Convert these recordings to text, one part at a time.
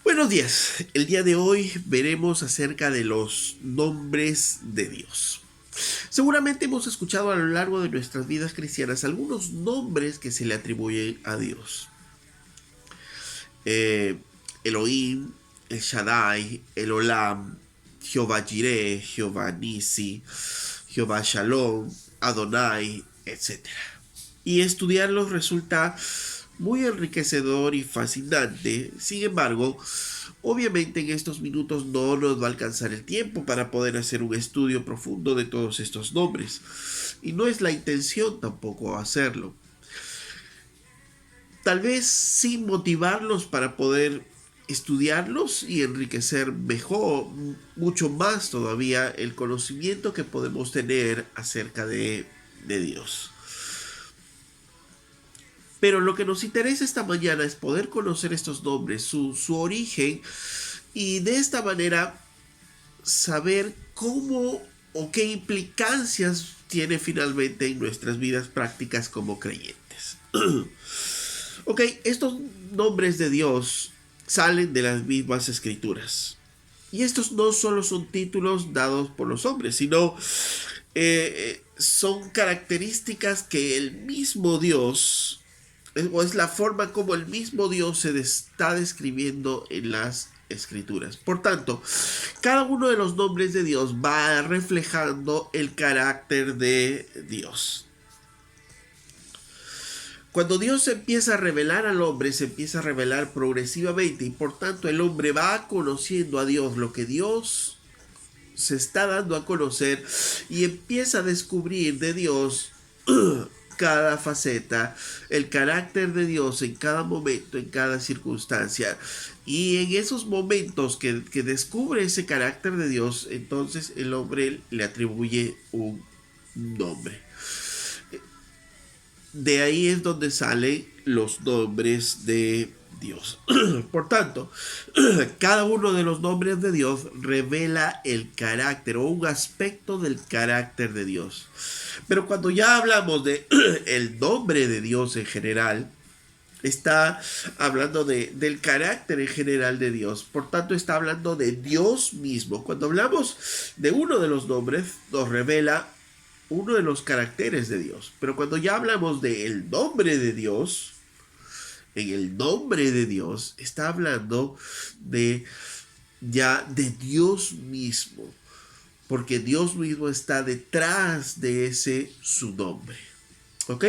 Buenos días. El día de hoy veremos acerca de los nombres de Dios. Seguramente hemos escuchado a lo largo de nuestras vidas cristianas algunos nombres que se le atribuyen a Dios. Eh, Elohim, El Shaddai, El Olam, Jehová Jireh, Jehová Nisi, Jehová Shalom, Adonai, etc. Y estudiarlos resulta muy enriquecedor y fascinante. Sin embargo, obviamente en estos minutos no nos va a alcanzar el tiempo para poder hacer un estudio profundo de todos estos nombres. Y no es la intención tampoco hacerlo. Tal vez sin motivarlos para poder estudiarlos y enriquecer mejor, mucho más todavía, el conocimiento que podemos tener acerca de Dios. Pero lo que nos interesa esta mañana es poder conocer estos nombres, su origen, y de esta manera saber cómo o qué implicancias tiene finalmente en nuestras vidas prácticas como creyentes. Ok, estos nombres de Dios salen de las mismas escrituras. Y estos no solo son títulos dados por los hombres, sino son características que el mismo Dios, o es la forma como el mismo Dios se está describiendo en las escrituras. Por tanto, cada uno de los nombres de Dios va reflejando el carácter de Dios. Cuando Dios se empieza a revelar al hombre, se empieza a revelar progresivamente y por tanto el hombre va conociendo a Dios, lo que Dios se está dando a conocer, y empieza a descubrir de Dios cada faceta, el carácter de Dios en cada momento, en cada circunstancia. Y en esos momentos que descubre ese carácter de Dios, entonces el hombre le atribuye un nombre. De ahí es donde salen los nombres de Dios. Por tanto, cada uno de los nombres de Dios revela el carácter o un aspecto del carácter de Dios. Pero cuando ya hablamos de el nombre de Dios en general, está hablando del carácter en general de Dios. Por tanto, está hablando de Dios mismo. Cuando hablamos de uno de los nombres, nos revela uno de los caracteres de Dios. Pero cuando ya hablamos del nombre de Dios, en el nombre de Dios está hablando de ya de Dios mismo, porque Dios mismo está detrás de ese su nombre. ¿Ok?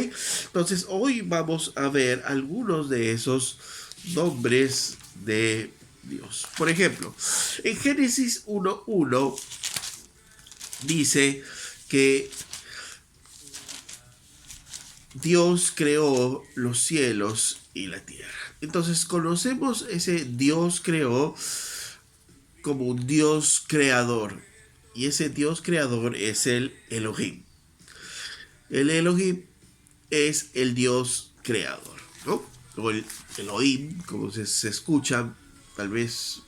Entonces hoy vamos a ver algunos de esos nombres de Dios. Por ejemplo, en Génesis 1:1 dice que Dios creó los cielos y la tierra. Entonces conocemos ese Dios creó como un Dios creador. Y ese Dios creador es el Elohim. El Elohim es el Dios creador, ¿no? O el Elohim, como se escucha, tal vez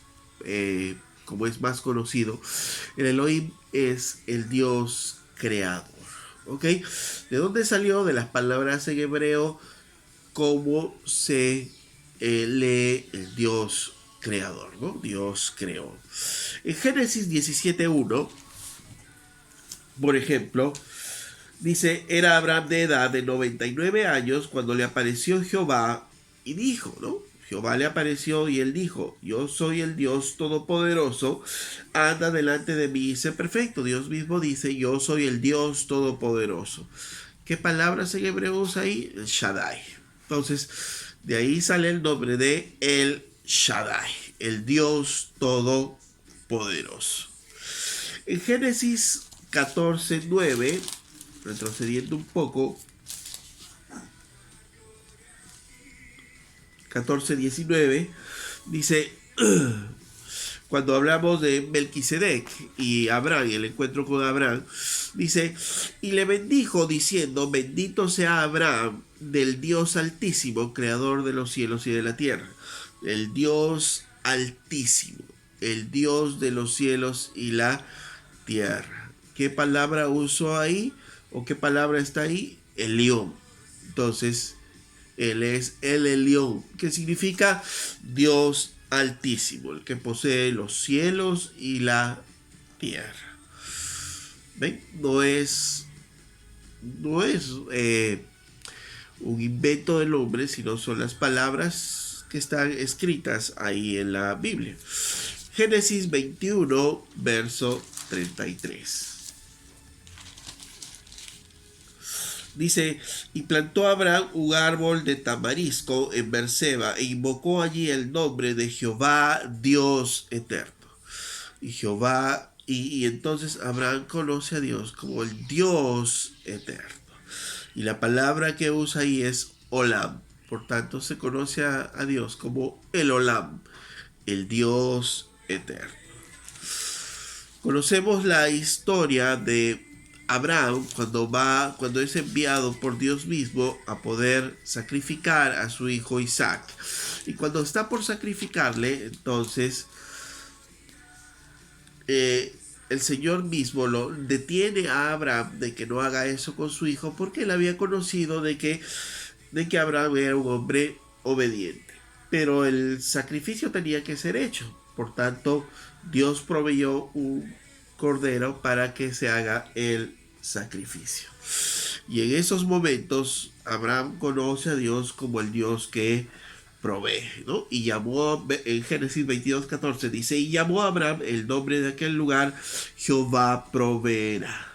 como es más conocido. El Elohim es el Dios creador. ¿Ok? ¿De dónde salió? De las palabras en hebreo, cómo se lee el Dios creador, ¿no? Dios creó. En Génesis 17:1, por ejemplo, dice, era Abraham de edad de 99 años cuando le apareció Jehová y dijo, ¿no? Jehová le apareció y él dijo, yo soy el Dios todopoderoso, anda delante de mí y sé perfecto. Dios mismo dice, yo soy el Dios todopoderoso. ¿Qué palabras en hebreo usa ahí? El Shaddai. Entonces, de ahí sale el nombre de el Shaddai, el Dios todopoderoso. En Génesis 14:9, retrocediendo un poco, 14:19, dice, cuando hablamos de Melquisedec y Abraham y el encuentro con Abraham, dice, y le bendijo diciendo, bendito sea Abraham del Dios altísimo, creador de los cielos y de la tierra. El Dios altísimo, el Dios de los cielos y la tierra. ¿Qué palabra usó ahí? ¿O qué palabra está ahí? Elión. Entonces, él es el Elión, que significa Dios Altísimo, el que posee los cielos y la tierra. ¿Ven? No es un invento del hombre, sino son las palabras que están escritas ahí en la Biblia. Génesis 21, verso 33. Dice, y plantó Abraham un árbol de tamarisco en Berseba e invocó allí el nombre de Jehová Dios eterno. Y entonces Abraham conoce a Dios como el Dios eterno. Y la palabra que usa ahí es Olam. Por tanto, se conoce a Dios como el Olam, el Dios eterno. Conocemos la historia de Abraham cuando es enviado por Dios mismo a poder sacrificar a su hijo Isaac. Y cuando está por sacrificarle, entonces el Señor mismo lo detiene a Abraham de que no haga eso con su hijo, porque él había conocido de que Abraham era un hombre obediente. Pero el sacrificio tenía que ser hecho. Por tanto, Dios proveyó un cordero para que se haga el sacrificio. Y en esos momentos, Abraham conoce a Dios como el Dios que provee, ¿no? Y llamó, en Génesis 22:14 dice, y llamó a Abraham el nombre de aquel lugar, Jehová proveerá.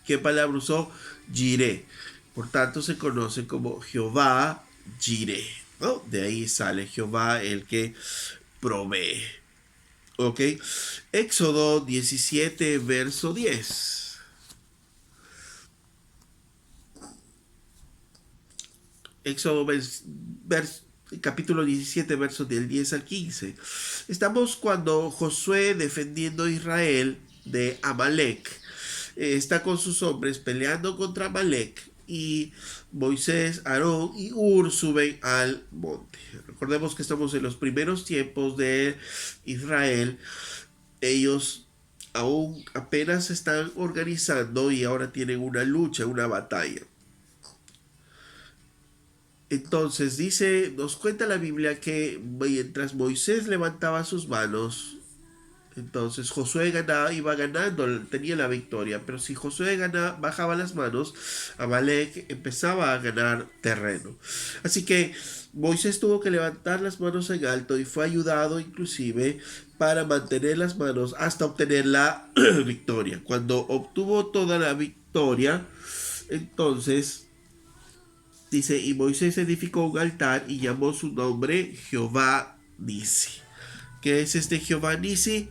¿Qué palabra usó? Jireh. Por tanto, se conoce como Jehová Jireh, ¿no? De ahí sale Jehová el que provee. ¿Ok? Éxodo 17, verso 10. Éxodo capítulo 17, versos del 10 al 15. Estamos cuando Josué, defendiendo a Israel de Amalek, está con sus hombres peleando contra Amalek, y Moisés, Aarón y Hur suben al monte. Recordemos que estamos en los primeros tiempos de Israel. Ellos aún apenas se están organizando y ahora tienen una lucha, una batalla. Entonces nos cuenta la Biblia que mientras Moisés levantaba sus manos, entonces Josué iba ganando, tenía la victoria. Pero si Josué bajaba las manos, Amalek empezaba a ganar terreno. Así que Moisés tuvo que levantar las manos en alto y fue ayudado inclusive para mantener las manos hasta obtener la victoria. Cuando obtuvo toda la victoria, entonces dice, y Moisés edificó un altar y llamó su nombre Jehová Nisi. ¿Qué es este Jehová Nisi?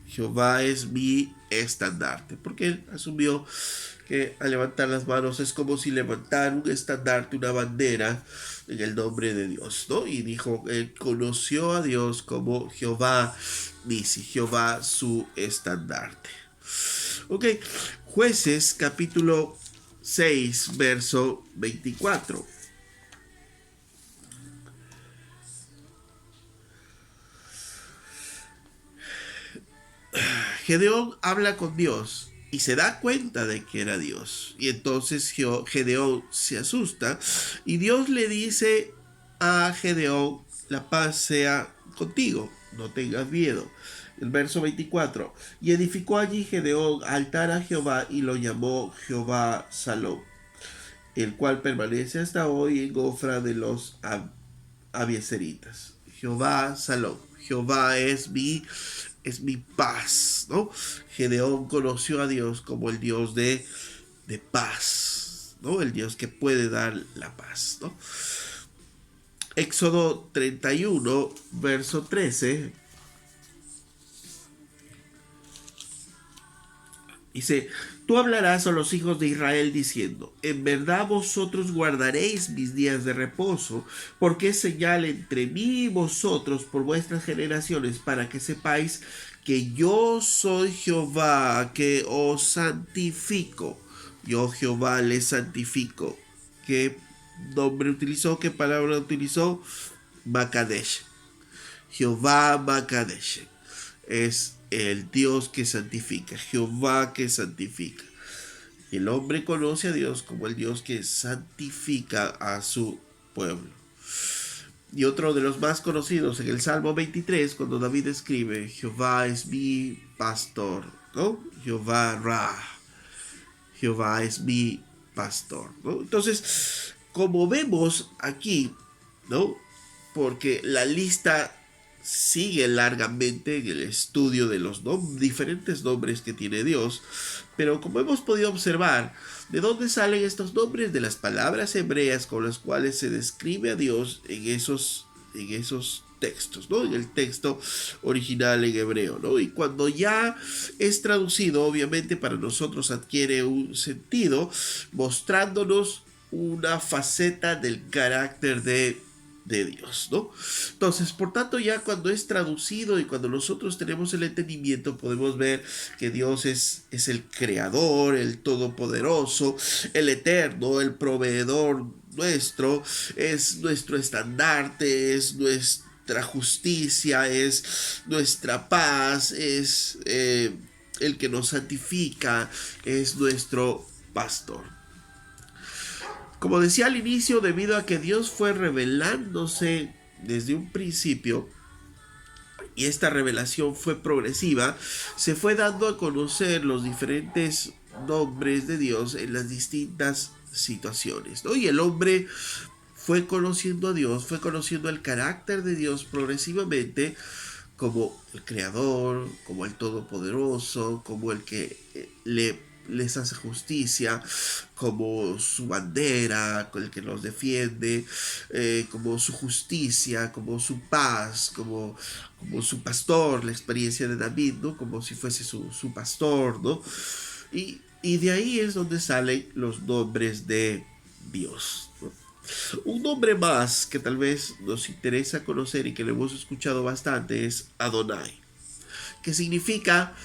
Jehová es mi estandarte, porque él asumió que al levantar las manos es como si levantar un estandarte, una bandera en el nombre de Dios, ¿no? Y dijo, él conoció a Dios como Jehová Nisi, Jehová su estandarte. Ok, Jueces capítulo 6, verso 24. Gedeón habla con Dios y se da cuenta de que era Dios. Y entonces Gedeón se asusta y Dios le dice a Gedeón, la paz sea contigo, no tengas miedo. El verso 24, y edificó allí Gedeón altar a Jehová y lo llamó Jehová Salom, el cual permanece hasta hoy en Ofra de los Abiezeritas. Jehová Salom, Jehová es mi paz, ¿no? Gedeón conoció a Dios como el Dios de paz, ¿no? El Dios que puede dar la paz, ¿no? Éxodo 31, verso 13. Dice, tú hablarás a los hijos de Israel diciendo, en verdad vosotros guardaréis mis días de reposo, porque es señal entre mí y vosotros por vuestras generaciones, para que sepáis que yo soy Jehová, que os santifico. Yo Jehová les santifico. ¿Qué nombre utilizó? ¿Qué palabra utilizó? Makadesh. Jehová Makadesh. Es el Dios que santifica, Jehová que santifica. El hombre conoce a Dios como el Dios que santifica a su pueblo. Y otro de los más conocidos en el Salmo 23, cuando David escribe, Jehová es mi pastor, ¿no? Jehová Ra, Jehová es mi pastor, ¿no? Entonces, como vemos aquí, ¿no? Porque la lista sigue largamente en el estudio de los diferentes nombres que tiene Dios, pero como hemos podido observar, ¿de dónde salen estos nombres? De las palabras hebreas con las cuales se describe a Dios en esos textos, ¿no? En el texto original en hebreo, ¿no? Y cuando ya es traducido, obviamente para nosotros adquiere un sentido, mostrándonos una faceta del carácter de Dios, ¿no? Entonces, por tanto, ya cuando es traducido y cuando nosotros tenemos el entendimiento, podemos ver que Dios es el creador, el todopoderoso, el eterno, el proveedor nuestro, es nuestro estandarte, es nuestra justicia, es nuestra paz, es el que nos santifica, es nuestro pastor. Como decía al inicio, debido a que Dios fue revelándose desde un principio, y esta revelación fue progresiva, se fue dando a conocer los diferentes nombres de Dios en las distintas situaciones, ¿no? Y el hombre fue conociendo a Dios, fue conociendo el carácter de Dios progresivamente como el creador, como el todopoderoso, como el que les hace justicia, como su bandera, con el que los defiende, como su justicia, como su paz, como su pastor, la experiencia de David, ¿no? Como si fuese su pastor, ¿no? Y de ahí es donde salen los nombres de Dios, ¿no? Un nombre más que tal vez nos interesa conocer y que lo hemos escuchado bastante es Adonai, que significa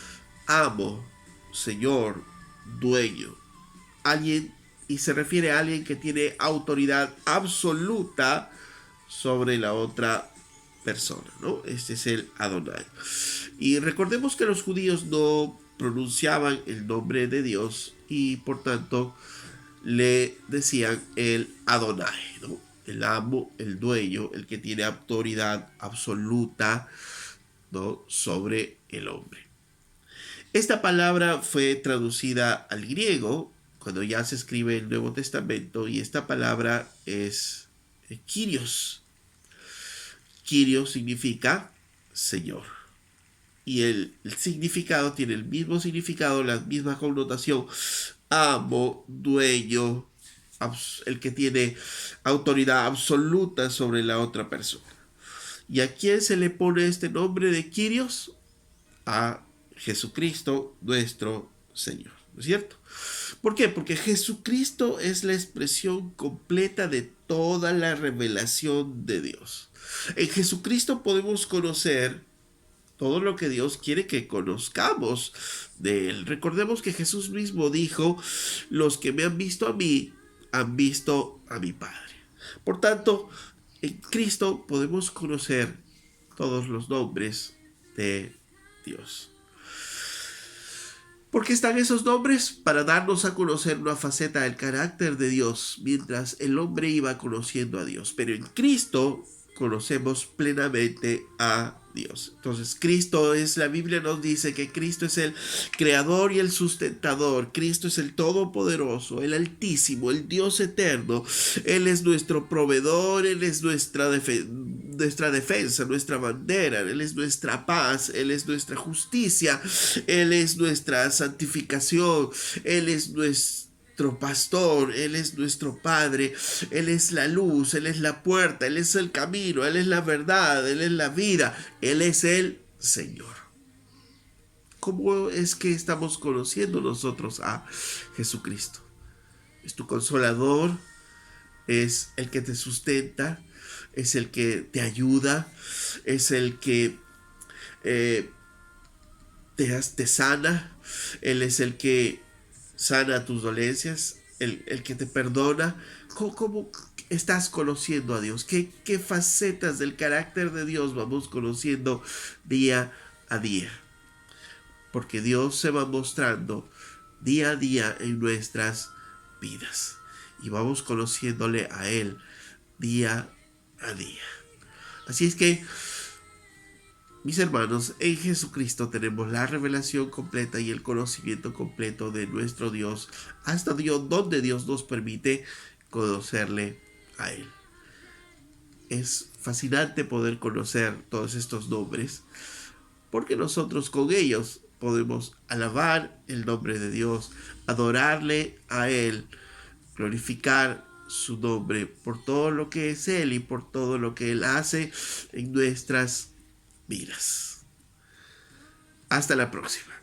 amo, señor, dueño, alguien, y se refiere a alguien que tiene autoridad absoluta sobre la otra persona, ¿no? Este es el Adonai. Y recordemos que los judíos no pronunciaban el nombre de Dios y por tanto le decían el Adonai, ¿no? El amo, el dueño, el que tiene autoridad absoluta, ¿no? Sobre el hombre. Esta palabra fue traducida al griego cuando ya se escribe el Nuevo Testamento y esta palabra es Kyrios. Kyrios significa Señor. Y el significado tiene el mismo significado, la misma connotación. Amo, dueño, el que tiene autoridad absoluta sobre la otra persona. ¿Y a quién se le pone este nombre de Kyrios? A Jesucristo, nuestro Señor, ¿no es cierto? ¿Por qué? Porque Jesucristo es la expresión completa de toda la revelación de Dios. En Jesucristo podemos conocer todo lo que Dios quiere que conozcamos de Él. Recordemos que Jesús mismo dijo, los que me han visto a mí, han visto a mi Padre. Por tanto, en Cristo podemos conocer todos los nombres de Dios. ¿Por qué están esos nombres? Para darnos a conocer una faceta del carácter de Dios, mientras el hombre iba conociendo a Dios. Pero en Cristo conocemos plenamente a Dios. Entonces Cristo es, la Biblia nos dice que Cristo es el creador y el sustentador. Cristo es el todopoderoso, el altísimo, el Dios eterno. Él es nuestro proveedor, Él es nuestra defensa, nuestra bandera, Él es nuestra paz, Él es nuestra justicia, Él es nuestra santificación, Él es nuestro pastor, Él es nuestro Padre, Él es la luz, Él es la puerta, Él es el camino, Él es la verdad, Él es la vida, Él es el Señor. ¿Cómo es que estamos conociendo nosotros a Jesucristo? Es tu consolador, es el que te sustenta, es el que te ayuda, es el que te sana, Él es el que sana tus dolencias, el que te perdona. ¿Cómo estás conociendo a Dios? ¿Qué facetas del carácter de Dios vamos conociendo día a día? Porque Dios se va mostrando día a día en nuestras vidas y vamos conociéndole a Él día a día. Así es que, mis hermanos, en Jesucristo tenemos la revelación completa y el conocimiento completo de nuestro Dios, hasta Dios, donde Dios nos permite conocerle a Él. Es fascinante poder conocer todos estos nombres, porque nosotros con ellos podemos alabar el nombre de Dios, adorarle a Él, glorificar su nombre por todo lo que es Él y por todo lo que Él hace en nuestras vidas. Hasta la próxima.